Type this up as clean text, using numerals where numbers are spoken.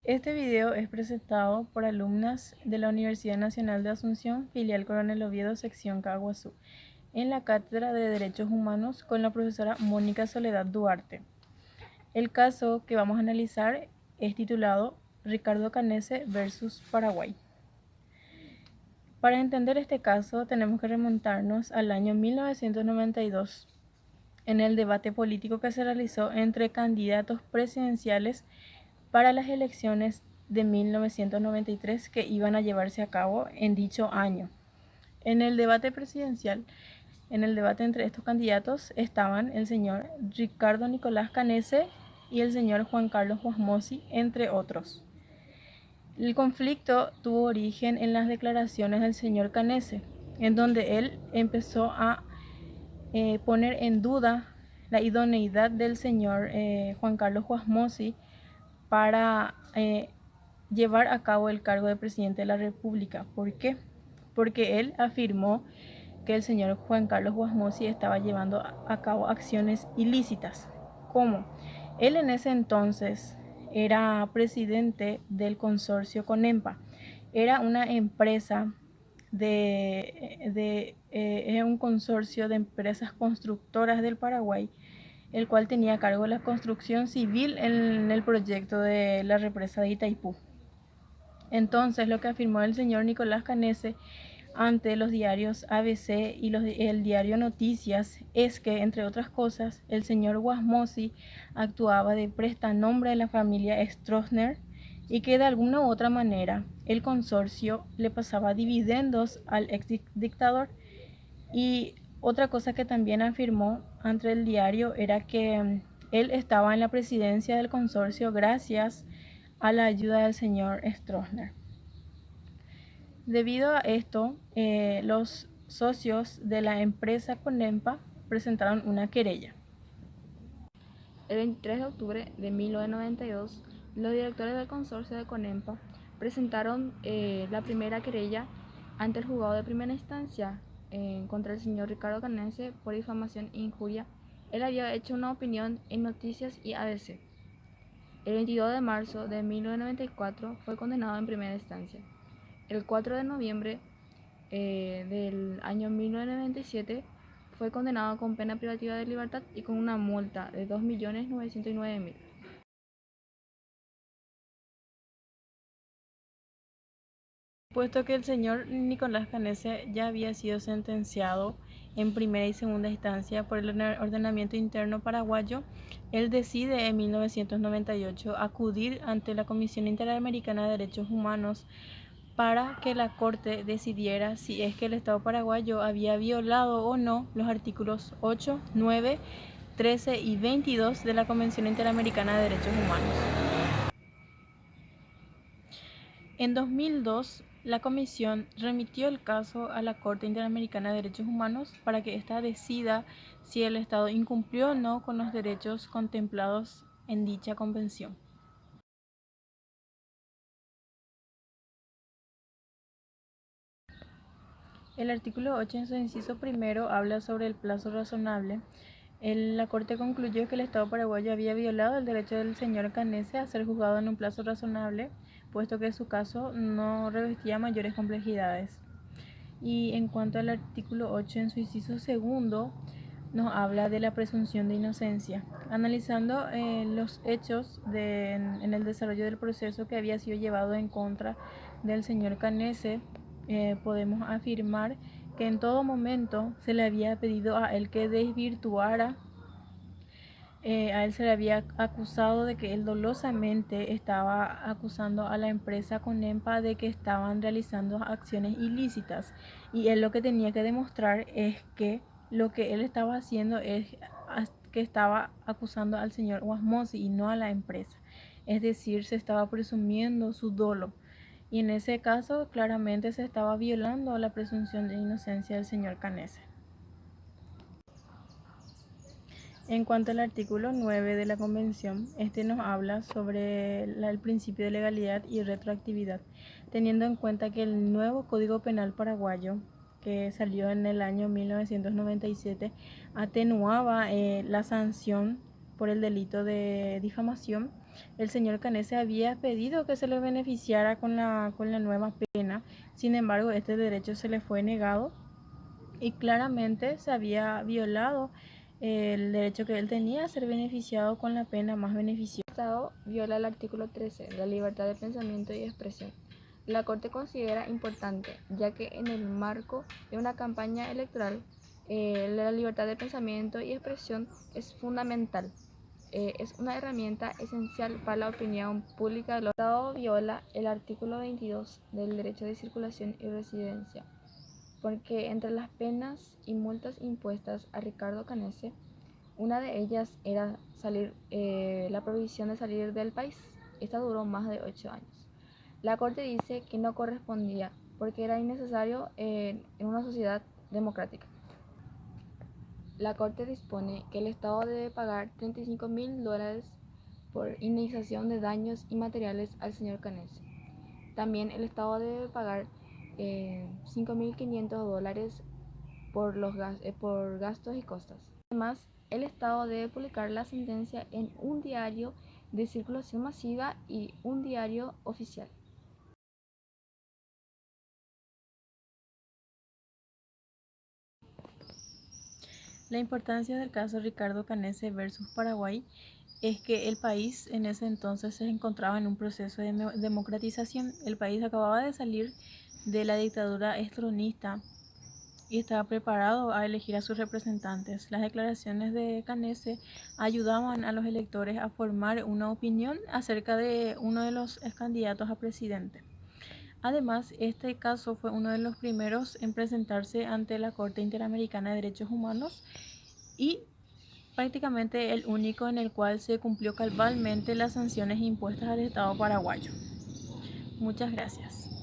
Este video es presentado por alumnas de la Universidad Nacional de Asunción, filial Coronel Oviedo, sección Caguazú, en la Cátedra de Derechos Humanos con la profesora Mónica Soledad Duarte. El caso que vamos a analizar es titulado Ricardo Canese versus Paraguay. Para entender este caso tenemos que remontarnos al año 1992, en el debate político que se realizó entre candidatos presidenciales para las elecciones de 1993 que iban a llevarse a cabo en dicho año. En el debate presidencial, en el debate entre estos candidatos estaban el señor Ricardo Nicolás Canese y el señor Juan Carlos Wasmosy, entre otros. El conflicto tuvo origen en las declaraciones del señor Canese, en donde él empezó a poner en duda la idoneidad del señor Juan Carlos Wasmosy para llevar a cabo el cargo de presidente de la República. ¿Por qué? Porque él afirmó que el señor Juan Carlos Wasmosy estaba llevando a cabo acciones ilícitas. ¿Cómo? Él en ese entonces era presidente del consorcio Connempa. Era una empresa es un consorcio de empresas constructoras del Paraguay, el cual tenía a cargo la construcción civil en el proyecto de la represa de Itaipú. Entonces, lo que afirmó el señor Nicolás Canese ante los diarios ABC y el diario Noticias es que, entre otras cosas, el señor Wasmosy actuaba de prestanombre de la familia Stroessner y que de alguna u otra manera el consorcio le pasaba dividendos al ex dictador. Y otra cosa que también afirmó ante el diario era que él estaba en la presidencia del consorcio gracias a la ayuda del señor Stroessner. Debido a esto, los socios de la empresa Connempa presentaron una querella. El 23 de octubre de 1992, los directores del consorcio de Connempa presentaron la primera querella ante el juzgado de primera instancia contra el señor Ricardo Canese por difamación e injuria. Él había hecho una opinión en Noticias y ABC. El 22 de marzo de 1994 fue condenado en primera instancia. El 4 de noviembre del año 1997 fue condenado con pena privativa de libertad y con una multa de 2.909.000. Puesto que el señor Nicolás Canese ya había sido sentenciado en primera y segunda instancia por el ordenamiento interno paraguayo, él decide en 1998 acudir ante la Comisión Interamericana de Derechos Humanos para que la Corte decidiera si es que el Estado paraguayo había violado o no los artículos 8, 9, 13 y 22 de la Convención Interamericana de Derechos Humanos. En 2002, la Comisión remitió el caso a la Corte Interamericana de Derechos Humanos para que ésta decida si el Estado incumplió o no con los derechos contemplados en dicha convención. El artículo 8 en su inciso primero habla sobre el plazo razonable. La Corte concluyó que el Estado paraguayo había violado el derecho del señor Canese a ser juzgado en un plazo razonable, puesto que su caso no revestía mayores complejidades. Y en cuanto al artículo 8 en su inciso segundo, nos habla de la presunción de inocencia, analizando los hechos en el desarrollo del proceso que había sido llevado en contra del señor Canese. Podemos afirmar que en todo momento se le había pedido a él que desvirtuara, a él se le había acusado de que él dolosamente estaba acusando a la empresa Connempa de que estaban realizando acciones ilícitas, y él lo que tenía que demostrar es que lo que él estaba haciendo es que estaba acusando al señor Wasmosy y no a la empresa, es decir, se estaba presumiendo su dolo. Y en ese caso claramente se estaba violando la presunción de inocencia del señor Canese. En cuanto al artículo 9 de la Convención, este nos habla sobre el principio de legalidad y retroactividad, teniendo en cuenta que el nuevo Código Penal paraguayo, que salió en el año 1997, atenuaba la sanción por el delito de difamación El señor Canese había pedido que se le beneficiara con la nueva pena, sin embargo, este derecho se le fue negado y claramente se había violado el derecho que él tenía a ser beneficiado con la pena más beneficiosa. El Estado viola el artículo 13, la libertad de pensamiento y expresión. La Corte considera importante, ya que en el marco de una campaña electoral, la libertad de pensamiento y expresión es fundamental. Es una herramienta esencial para la opinión pública. El Estado viola el artículo 22 del derecho de circulación y residencia, porque entre las penas y multas impuestas a Ricardo Canese, una de ellas era la prohibición de salir del país. Esta duró más de 8 años. La Corte dice que no correspondía porque era innecesario en una sociedad democrática. La Corte dispone que el Estado debe pagar $35.000 por indemnización de daños inmateriales al señor Canese. También el Estado debe pagar $5.500 por gastos y costas. Además, el Estado debe publicar la sentencia en un diario de circulación masiva y un diario oficial. La importancia del caso Ricardo Canese versus Paraguay es que el país en ese entonces se encontraba en un proceso de democratización. El país acababa de salir de la dictadura estronista y estaba preparado a elegir a sus representantes. Las declaraciones de Canese ayudaban a los electores a formar una opinión acerca de uno de los candidatos a presidente. Además, este caso fue uno de los primeros en presentarse ante la Corte Interamericana de Derechos Humanos y prácticamente el único en el cual se cumplió cabalmente las sanciones impuestas al Estado paraguayo. Muchas gracias.